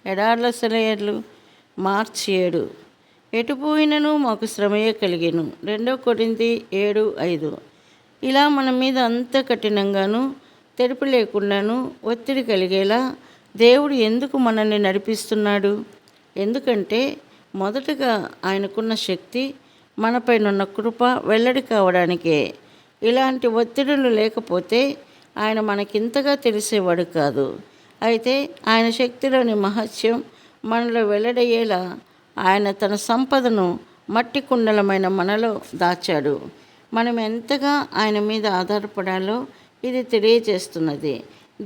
ఎడార్ల సెలయర్లు మార్చి 7. ఎటుపోయినను మాకు శ్రమయే కలిగెను. 2 కొరింథీ 7:5. ఇలా మన మీద అంత కఠినంగాను, తెరుపు లేకుండాను, ఒత్తిడి కలిగేలా దేవుడు ఎందుకు మనల్ని నడిపిస్తున్నాడు? ఎందుకంటే మొదటగా ఆయనకున్న శక్తి, మనపైనున్న కృప వెల్లడి కావడానికే. ఇలాంటి ఒత్తిడులు లేకపోతే ఆయన మనకింతగా తెలిసేవాడు కాదు. అయితే ఆయన శక్తిలోని మహత్యం మనలో వెల్లడయ్యేలా ఆయన తన సంపదను మట్టి కుండలమైన మనలో దాచాడు. మనం ఎంతగా ఆయన మీద ఆధారపడాలో ఇది తెలియజేస్తున్నది.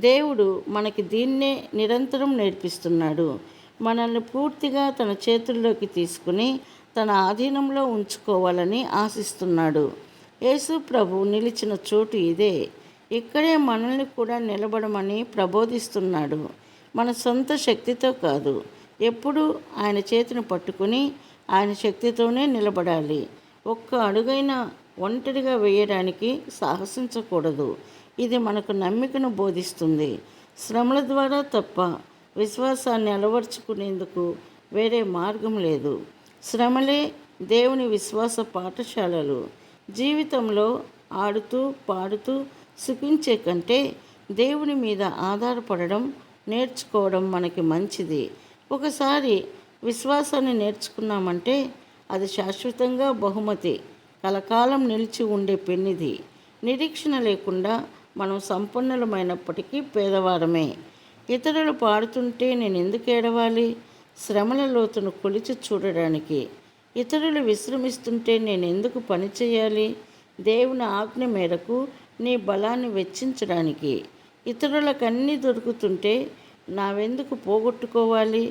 దేవుడు మనకి దీన్నే నిరంతరం నేర్పిస్తున్నాడు. మనల్ని పూర్తిగా తన చేతుల్లోకి తీసుకుని తన ఆధీనంలో ఉంచుకోవాలని ఆశిస్తున్నాడు. యేసు ప్రభు నిలిచిన చోటు ఇదే. ఇక్కడే మనల్ని కూడా నిలబడమని ప్రబోధిస్తున్నాడు. మన సొంత శక్తితో కాదు, ఎప్పుడూ ఆయన చేతిని పట్టుకుని ఆయన శక్తితోనే నిలబడాలి. ఒక్క అడుగైనా ఒంటరిగా వేయడానికి సాహసించకూడదు. ఇది మనకు నమ్మికను బోధిస్తుంది. శ్రమల ద్వారా తప్ప విశ్వాసాన్ని అలవర్చుకునేందుకు వేరే మార్గం లేదు. శ్రమలే దేవుని విశ్వాస పాఠశాలలు. జీవితంలో ఆడుతూ పాడుతూ సుఖించే కంటే దేవుని మీద ఆధారపడడం నేర్చుకోవడం మనకి మంచిది. ఒకసారి విశ్వాసాన్ని నేర్చుకున్నామంటే అది శాశ్వతంగా బహుమతి, కలకాలం నిలిచి ఉండే పెన్నిది. నిరీక్షణ లేకుండా మనం సంపన్నులమైనప్పటికీ పేదవారమే. ఇతరులు పాడుతుంటే నేను ఎందుకు ఏడవాలి? శ్రమల లోతును కొలిచి చూడడానికి. ఇతరులు విశ్రమిస్తుంటే నేను ఎందుకు పనిచేయాలి? దేవుని ఆజ్ఞ మేరకు నీ బలాన్ని వెచ్చించడానికి. ఇతరులకన్నీ దొరుకుతుంటే నావెందుకు పోగొట్టుకోవాలి?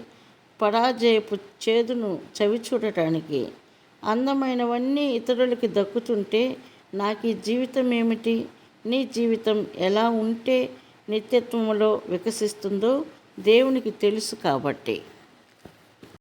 పరాజయపు చేదును చవి చూడటానికి. అందమైనవన్నీ ఇతరులకి దక్కుతుంటే నాకు ఈ జీవితం ఏమిటి? నీ జీవితం ఎలా ఉంటే నిత్యత్వంలో వికసిస్తుందో దేవునికి తెలుసు కాబట్టి.